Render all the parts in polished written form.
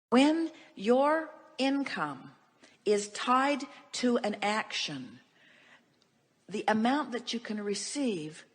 When your income is tied to an action, the amount that you can receive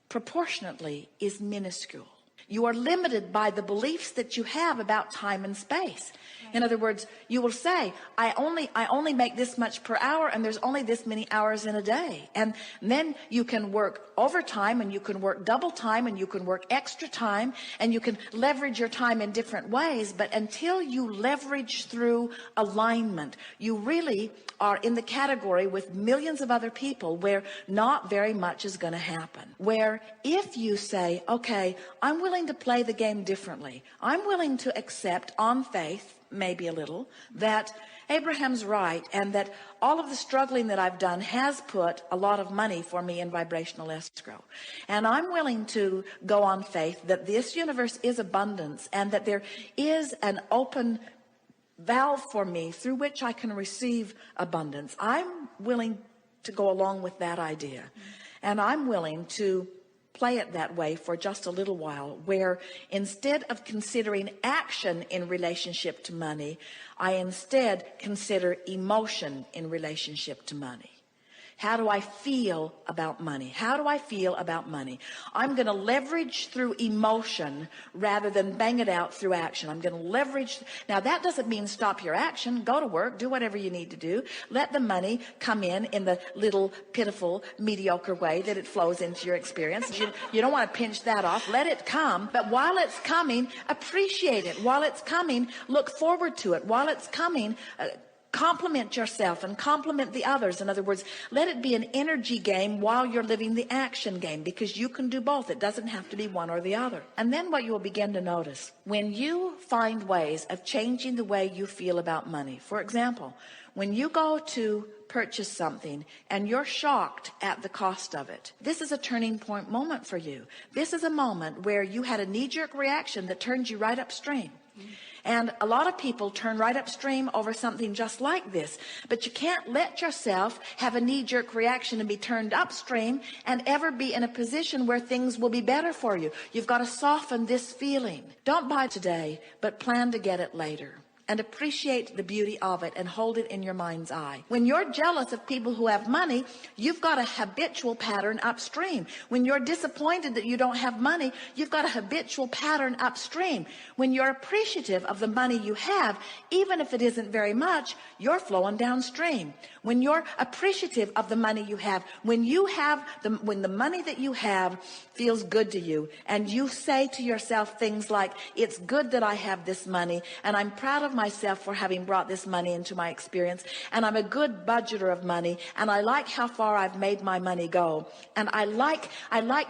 proportionately is minuscule. You are limited by the beliefs that you have about time and space. In other words, you will say, I only make this much per hour, and there's only this many hours in a day. And then you can work overtime, and you can work double time, and you can work extra time, and you can leverage your time in different ways. But until you leverage through alignment, you really are in the category with millions of other people where not very much is going to happen. Where if you say, okay, I'm willing to play the game differently. I'm willing to accept on faith, maybe a little, that Abraham's right, and that all of the struggling that I've done has put a lot of money for me in vibrational escrow. And I'm willing to go on faith that this universe is abundance, and that there is an open valve for me through which I can receive abundance. I'm willing to go along with that idea. And I'm willing to play it that way for just a little while, where instead of considering action in relationship to money, I instead consider emotion in relationship to money. How do I feel about money? How do I feel about money? I'm going to leverage through emotion rather than bang it out through action. I'm going to leverage. Now, that doesn't mean stop your action. Go to work. Do whatever you need to do. Let the money come in the little, pitiful, mediocre way that it flows into your experience. You don't want to pinch that off. Let it come. But while it's coming, appreciate it. While it's coming, look forward to it. While it's coming, compliment yourself and compliment the others. In other words, let it be an energy game while you're living the action game, because you can do both. It doesn't have to be one or the other. And then what you will begin to notice, when you find ways of changing the way you feel about money. For example, when you go to purchase something and you're shocked at the cost of it, this is a turning point moment for you. This is a moment where you had a knee-jerk reaction that turned you right upstream. And a lot of people turn right upstream over something just like this. But you can't let yourself have a knee-jerk reaction and be turned upstream and ever be in a position where things will be better for you. You've got to soften this feeling. Don't buy today, but plan to get it later. And appreciate the beauty of it and hold it in your mind's eye. When you're jealous of people who have money, you've got a habitual pattern upstream. When you're disappointed that you don't have money, you've got a habitual pattern upstream. When you're appreciative of the money you have, even if it isn't very much, you're flowing downstream. When you're appreciative of the money you have, when the money that you have feels good to you, and you say to yourself things like, it's good that I have this money, and I'm proud of myself for having brought this money into my experience, and I'm a good budgeter of money, and I like how far I've made my money go, and I like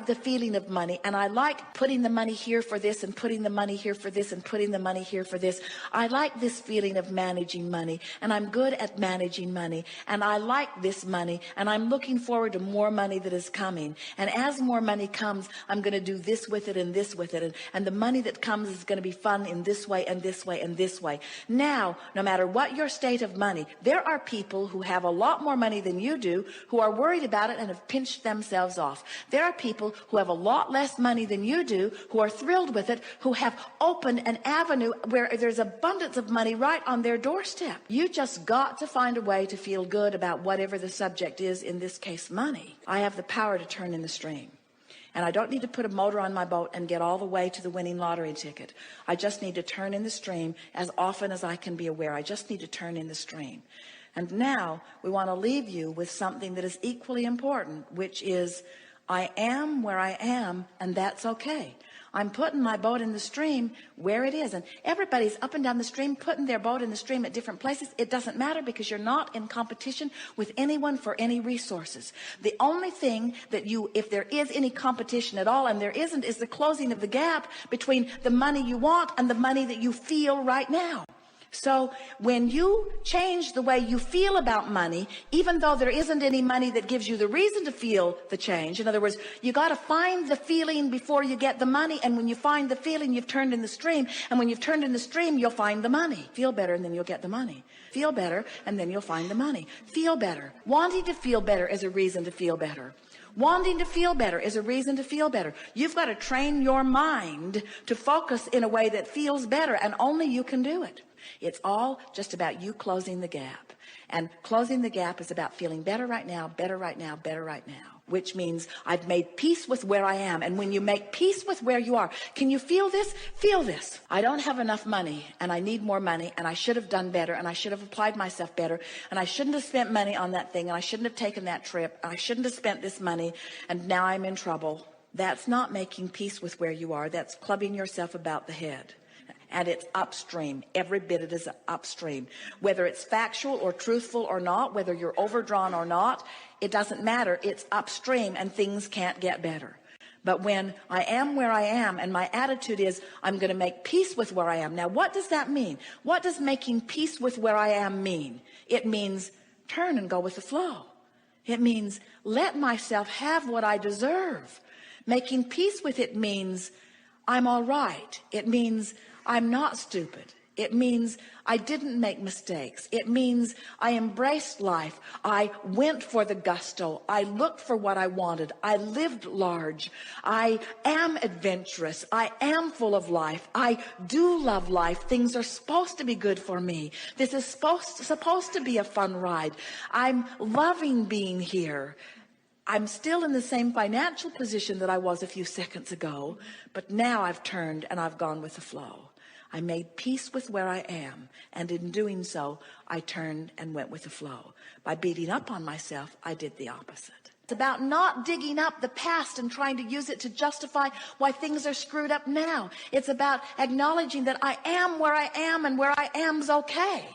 the feeling of money, and I like putting the money here for this, and putting the money here for this, and putting the money here for this. I like this feeling of managing money, and I'm good at managing money, and I like this money, and I'm looking forward to more money that is coming. And as more money comes, I'm going to do this with it and this with it, and the money that comes is going to be fun in this way and this way and this way. Now, no matter what your state of money, there are people who have a lot more money than you do who are worried about it and have pinched themselves off. There are people who have a lot less money than you do who are thrilled with it, who have opened an avenue where there's abundance of money right on their doorstep. You just got to find a way to feel good about whatever the subject is, in this case, money. I have the power to turn in the stream. And I don't need to put a motor on my boat and get all the way to the winning lottery ticket. I just need to turn in the stream as often as I can be aware. I just need to turn in the stream. And now we want to leave you with something that is equally important, which is, I am where I am, and that's okay. I'm putting my boat in the stream where it is. And everybody's up and down the stream, putting their boat in the stream at different places. It doesn't matter, because you're not in competition with anyone for any resources. The only thing that if there is any competition at all, and there isn't, is the closing of the gap between the money you want and the money that you feel right now. So when you change the way you feel about money, even though there isn't any money that gives you the reason to feel the change, in other words, you got to find the feeling before you get the money. And when you find the feeling, you've turned in the stream. And when you've turned in the stream, you'll find the money. Feel better, and then you'll get the money. Feel better, and then you'll find the money. Feel better. Wanting to feel better is a reason to feel better. Wanting to feel better is a reason to feel better. You've got to train your mind to focus in a way that feels better, and only you can do it. It's all just about you closing the gap. And closing the gap is about feeling better right now, better right now, better right now, which means I've made peace with where I am. And when you make peace with where you are, can you feel this? Feel this. I don't have enough money, and I need more money, and I should have done better, and I should have applied myself better, and I shouldn't have spent money on that thing, and I shouldn't have taken that trip, and I shouldn't have spent this money, and now I'm in trouble. That's not making peace with where you are. That's clubbing yourself about the head. And it's upstream. Every bit it is upstream. Whether it's factual or truthful or not, whether you're overdrawn or not, it doesn't matter. It's upstream, and things can't get better. But when I am where I am, and my attitude is, I'm going to make peace with where I am. Now, what does that mean? What does making peace with where I am mean? It means turn and go with the flow. It means let myself have what I deserve. Making peace with it means I'm all right. It means I'm not stupid. It means I didn't make mistakes. It means I embraced life. I went for the gusto. I looked for what I wanted. I lived large. I am adventurous. I am full of life. I do love life. Things are supposed to be good for me. This is supposed to be a fun ride. I'm loving being here. I'm still in the same financial position that I was a few seconds ago, but now I've turned and I've gone with the flow. I made peace with where I am, and in doing so, I turned and went with the flow. By beating up on myself, I did the opposite. It's about not digging up the past and trying to use it to justify why things are screwed up now. It's about acknowledging that I am where I am, and where I am's okay.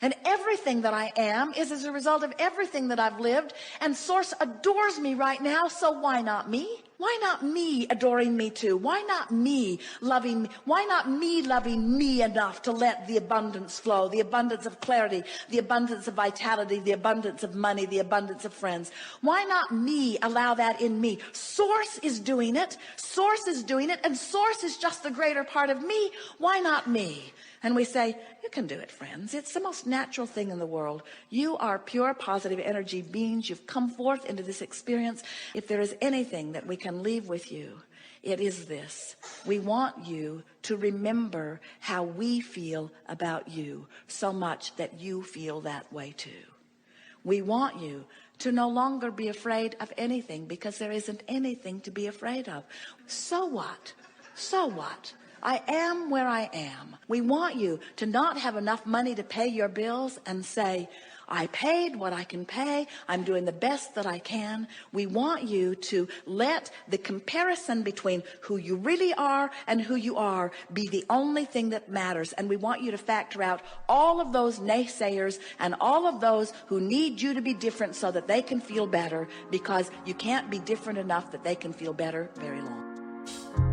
And everything that I am is as a result of everything that I've lived, and Source adores me right now, so why not me? Why not me adoring me too? Why not me loving me? Why not me loving me enough to let the abundance flow, the abundance of clarity, the abundance of vitality, the abundance of money, the abundance of friends? Why not me allow that in me? Source is doing it. Source is doing it, and Source is just the greater part of me. Why not me? And we say, you can do it, friends. It's the most natural thing in the world. You are pure positive energy beings. You've come forth into this experience. If there is anything that we can leave with you, it is this. We want you to remember how we feel about you so much that you feel that way too. We want you to no longer be afraid of anything, because there isn't anything to be afraid of. So what? So what? I am where I am. We want you to not have enough money to pay your bills and say, I paid what I can pay. I'm doing the best that I can. We want you to let the comparison between who you really are and who you are be the only thing that matters. And we want you to factor out all of those naysayers and all of those who need you to be different so that they can feel better, because you can't be different enough that they can feel better very long.